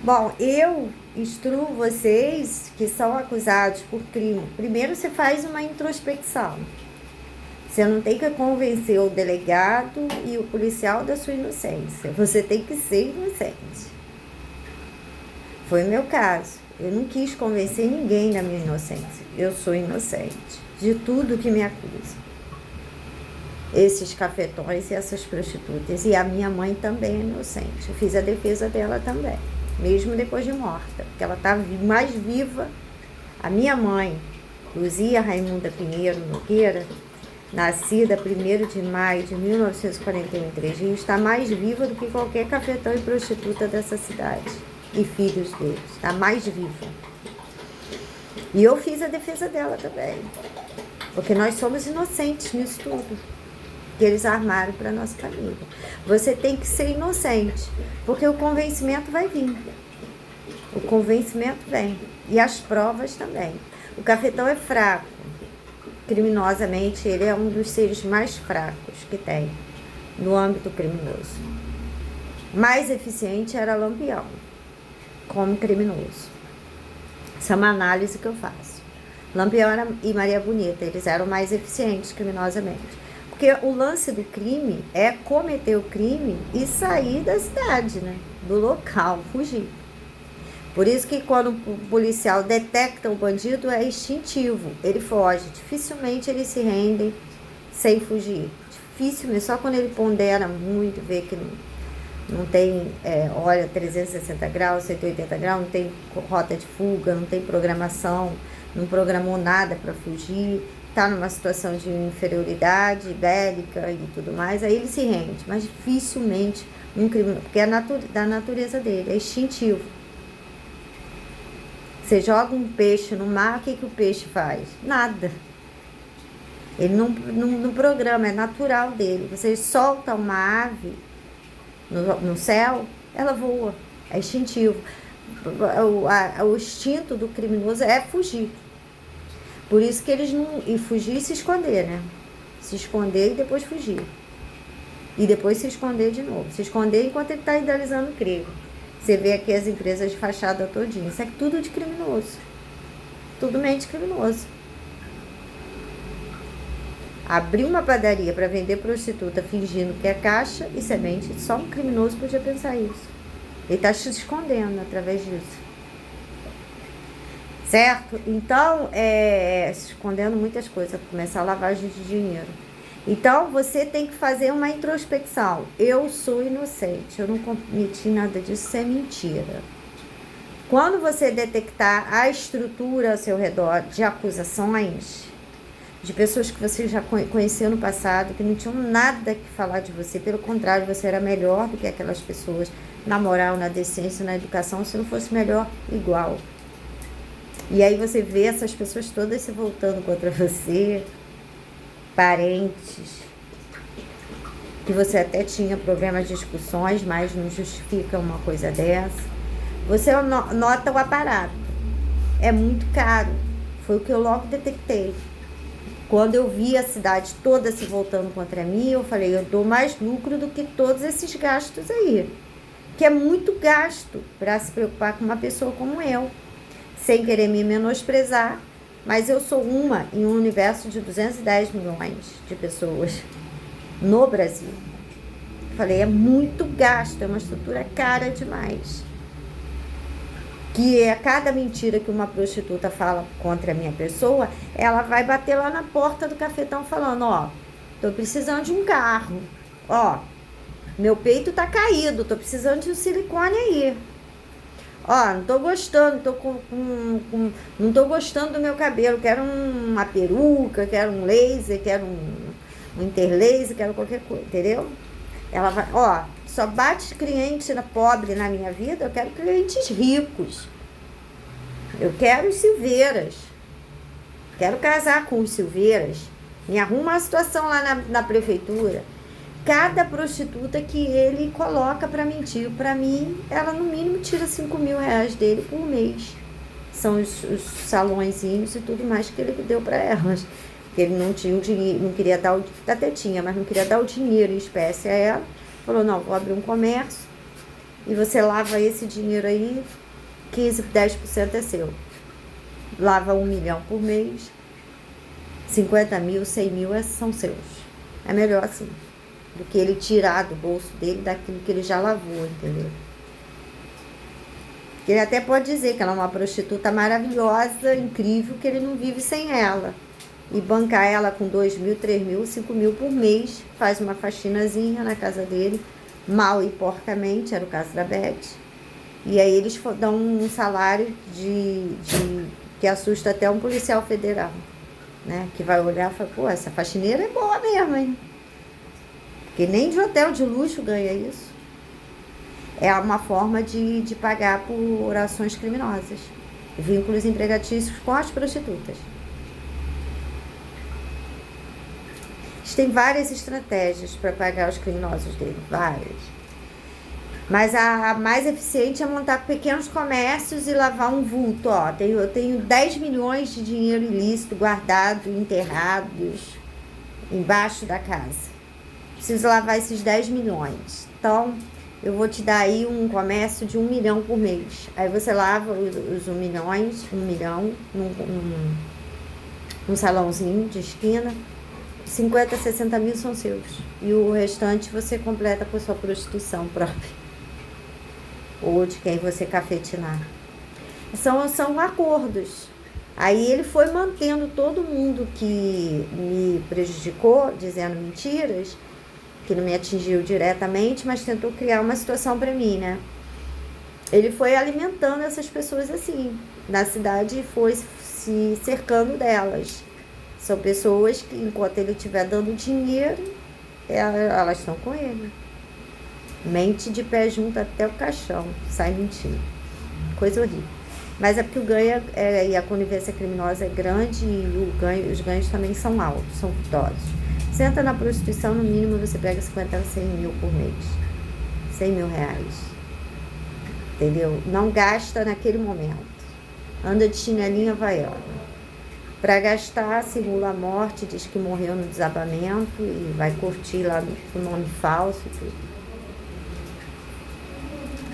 Bom, eu instruo vocês que são acusados por crime. Primeiro você faz uma introspecção. Você não tem que convencer o delegado e o policial da sua inocência. Você tem que ser inocente. Foi o meu caso. Eu não quis convencer ninguém da minha inocência. Eu sou inocente de tudo que me acusa. Esses cafetões e essas prostitutas. E a minha mãe também é inocente. Eu fiz a defesa dela também, mesmo depois de morta, porque ela está mais viva. A minha mãe, Luzia Raimunda Pinheiro Nogueira, nascida 1º de maio de 1941 em Três Rios, está mais viva do que qualquer cafetão e prostituta dessa cidade. E filhos deles, está mais viva. E eu fiz a defesa dela também, porque nós somos inocentes nisso tudo que eles armaram para nossa família. Você tem que ser inocente, porque o convencimento vai vir. O convencimento vem. E as provas também. O cafetão é fraco. Criminosamente, ele é um dos seres mais fracos que tem no âmbito criminoso. Mais eficiente era Lampião, como criminoso. Essa é uma análise que eu faço. Lampião e Maria Bonita, eles eram mais eficientes criminosamente. Porque o lance do crime é cometer o crime e sair da cidade, né? Do local, fugir. Por isso que quando o policial detecta o bandido, é instintivo. Ele foge. Dificilmente eles se rendem sem fugir. Dificilmente. Só quando ele pondera muito, vê que não tem, olha, 360 graus, 180 graus, não tem rota de fuga, não tem programação, não programou nada para fugir, está numa situação de inferioridade bélica e tudo mais, aí ele se rende. Mas dificilmente um criminoso, porque é da natureza dele, é instintivo. Você joga um peixe no mar, o que o peixe faz? Nada. Ele não programa, é natural dele. Você solta uma ave no céu, ela voa, é instintivo. O instinto do criminoso é fugir. Por isso que eles não... E fugir e se esconder, né? Se esconder e depois fugir. E depois se esconder de novo. Se esconder enquanto ele está idealizando o crime. Você vê aqui as empresas de fachada todinha. Isso é tudo de criminoso. Tudo mente criminoso. Abrir uma padaria para vender prostituta fingindo que é caixa e semente, só um criminoso podia pensar isso. Ele está se escondendo através disso. Certo? Então, se escondendo muitas coisas, para começar a lavagem de dinheiro. Então, você tem que fazer uma introspecção. Eu sou inocente, eu não cometi nada disso, isso é mentira. Quando você detectar a estrutura ao seu redor de acusações, de pessoas que você já conheceu no passado, que não tinham nada que falar de você, pelo contrário, você era melhor do que aquelas pessoas, na moral, na decência, na educação, se não fosse melhor, igual. E aí você vê essas pessoas todas se voltando contra você, parentes, que você até tinha problemas de discussões, mas não justifica uma coisa dessa. Você nota o aparato. É muito caro. Foi o que eu logo detectei. Quando eu vi a cidade toda se voltando contra mim, eu falei, eu dou mais lucro do que todos esses gastos aí. Que é muito gasto para se preocupar com uma pessoa como eu. Sem querer me menosprezar, mas eu sou uma em um universo de 210 milhões de pessoas no Brasil. Falei, é muito gasto, é uma estrutura cara demais. Que é cada mentira que uma prostituta fala contra a minha pessoa, ela vai bater lá na porta do cafetão falando, ó, tô precisando de um carro, ó, meu peito tá caído, tô precisando de um silicone aí. Ó, não tô gostando, não tô gostando do meu cabelo, quero uma peruca, quero um laser, quero um interlaser, quero qualquer coisa, entendeu? Ela vai, ó, só bate cliente pobre na minha vida, eu quero clientes ricos. Eu quero os Silveiras. Quero casar com os Silveiras. Me arruma uma situação lá na prefeitura. Cada prostituta que ele coloca para mentir, para mim, ela no mínimo tira R$5.000 dele por mês. São os salõezinhos e tudo mais que ele deu para elas. Porque ele não tinha o dinheiro, não queria dar até tinha, mas não queria dar o dinheiro em espécie a ela. Falou, não, vou abrir um comércio e você lava esse dinheiro aí, 10% é seu. Lava 1 milhão por mês, 50 mil, 100 mil são seus. É melhor assim, do que ele tirar do bolso dele daquilo que ele já lavou, entendeu? Ele até pode dizer que ela é uma prostituta maravilhosa, incrível, que ele não vive sem ela. E bancar ela com 2 mil, 3 mil, 5 mil por mês, faz uma faxinazinha na casa dele, mal e porcamente, era o caso da Beth. E aí eles dão um salário que assusta até um policial federal, né? Que vai olhar e fala, pô, essa faxineira é boa mesmo, hein? Porque nem de hotel de luxo ganha isso. É uma forma de pagar por ações criminosas. Vínculos empregatícios com as prostitutas. Eles têm várias estratégias para pagar os criminosos dele, várias. Mas a mais eficiente é montar pequenos comércios e lavar um vulto. Ó, eu tenho 10 milhões de dinheiro ilícito guardado, enterrados embaixo da casa. Preciso lavar esses 10 milhões. Então, eu vou te dar aí um comércio de 1 milhão por mês. Aí você lava os 1 milhão num salãozinho de esquina. 50, 60 mil são seus. E o restante você completa com a sua prostituição própria. Ou de quem você cafetinar. São acordos. Aí ele foi mantendo todo mundo que me prejudicou, dizendo mentiras, que não me atingiu diretamente, mas tentou criar uma situação para mim, né? Ele foi alimentando essas pessoas assim, na cidade, e foi se cercando delas. São pessoas que, enquanto ele estiver dando dinheiro, elas estão com ele. Mente de pé junto até o caixão, sai mentindo. Coisa horrível. Mas é porque o ganho e a conivência criminosa é grande e os ganhos também são altos, são vistosos. Você entra na prostituição, no mínimo você pega 50 a 100 mil por mês. 100 mil reais. Entendeu? Não gasta naquele momento. Anda de chinelinha havaiana. Para gastar, simula a morte, diz que morreu no desabamento e vai curtir lá com nome falso e tudo.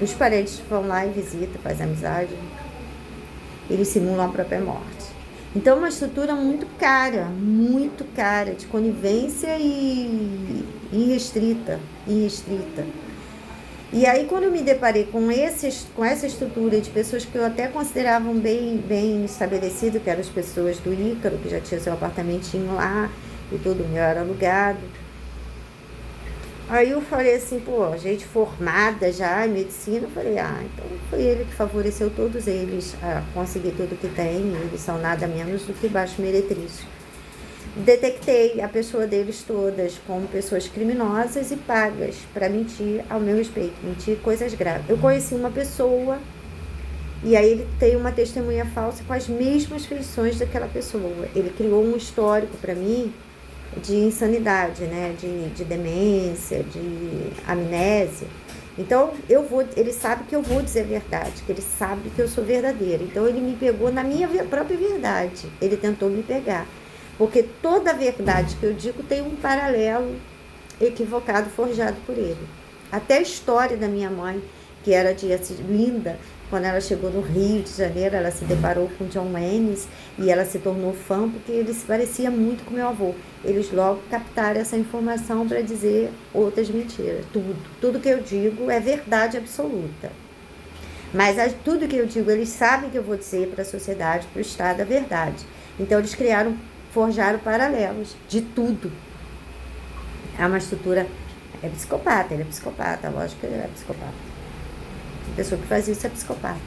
Os parentes vão lá e visitam, fazem amizade. Eles simulam a própria morte. Então, é uma estrutura muito cara, de conivência e irrestrita. E aí, quando eu me deparei com essa estrutura de pessoas que eu até consideravam bem estabelecido, que eram as pessoas do Ícaro, que já tinha seu apartamentinho lá e tudo, o meu era alugado. Aí eu falei assim, pô, gente formada já em medicina, eu falei, então foi ele que favoreceu todos eles a conseguir tudo que tem, eles são nada menos do que baixo meretrício. Detectei a pessoa deles todas como pessoas criminosas e pagas para mentir ao meu respeito, mentir coisas graves. Eu conheci uma pessoa e aí ele tem uma testemunha falsa com as mesmas feições daquela pessoa. Ele criou um histórico para mim de insanidade, né? De demência, de amnésia. Então, ele sabe que eu vou dizer a verdade, que ele sabe que eu sou verdadeira. Então, ele me pegou na minha própria verdade. Ele tentou me pegar. Porque toda a verdade que eu digo tem um paralelo equivocado, forjado por ele. Até a história da minha mãe, que era linda, quando ela chegou no Rio de Janeiro, ela se deparou com John Wayne e ela se tornou fã porque ele se parecia muito com meu avô. Eles logo captaram essa informação para dizer outras mentiras. Tudo que eu digo é verdade absoluta. Mas tudo que eu digo, eles sabem que eu vou dizer para a sociedade, para o Estado, a verdade. Então eles forjaram paralelos de tudo. É uma estrutura, ele é psicopata, lógico que ele é psicopata. A pessoa que faz isso é psicopata.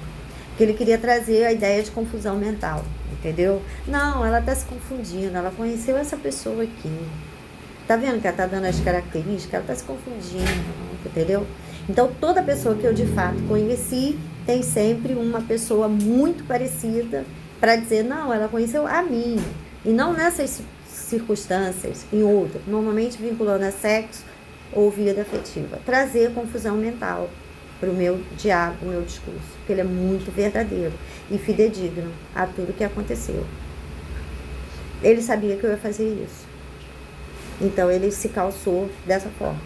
Porque ele queria trazer a ideia de confusão mental, entendeu? Não, ela está se confundindo, ela conheceu essa pessoa aqui. Tá vendo que ela está dando as características? Ela está se confundindo, entendeu? Então, toda pessoa que eu de fato conheci, tem sempre uma pessoa muito parecida para dizer, não, ela conheceu a mim. E não nessas circunstâncias, em outras, normalmente vinculando a sexo ou vida afetiva. Trazer confusão mental para o meu diálogo, o meu discurso, porque ele é muito verdadeiro e fidedigno a tudo que aconteceu. Ele sabia que eu ia fazer isso. Então ele se calçou dessa forma.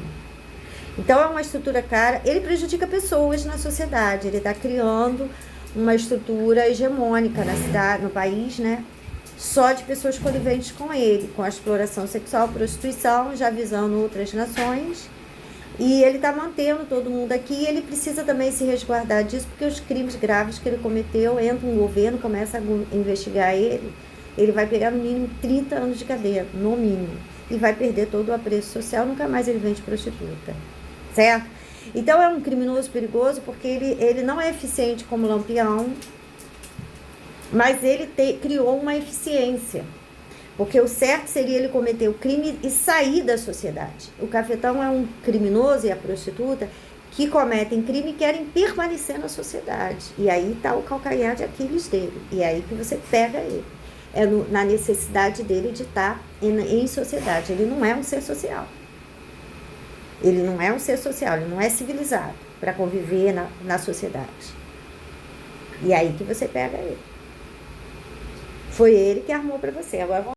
Então, é uma estrutura cara. Ele prejudica pessoas na sociedade. Ele está criando uma estrutura hegemônica na cidade, no país, né? Só de pessoas coniventes com ele, com a exploração sexual, prostituição, já visando outras nações. E ele está mantendo todo mundo aqui, e ele precisa também se resguardar disso, porque os crimes graves que ele cometeu, entra um governo, começa a investigar ele vai pegar no mínimo 30 anos de cadeia, no mínimo, e vai perder todo o apreço social, nunca mais ele vende prostituta, certo? Então é um criminoso perigoso, porque ele não é eficiente como Lampião, mas ele criou uma eficiência. Porque o certo seria ele cometer o crime e sair da sociedade. O cafetão é um criminoso e a prostituta que cometem crime e querem permanecer na sociedade. E aí está o calcanhar de Aquiles dele. E é aí que você pega ele. É na necessidade dele de estar em sociedade. Ele não é um ser social. Ele não é um ser social, ele não é civilizado para conviver na sociedade. E é aí que você pega ele. Foi ele que armou para você. Agora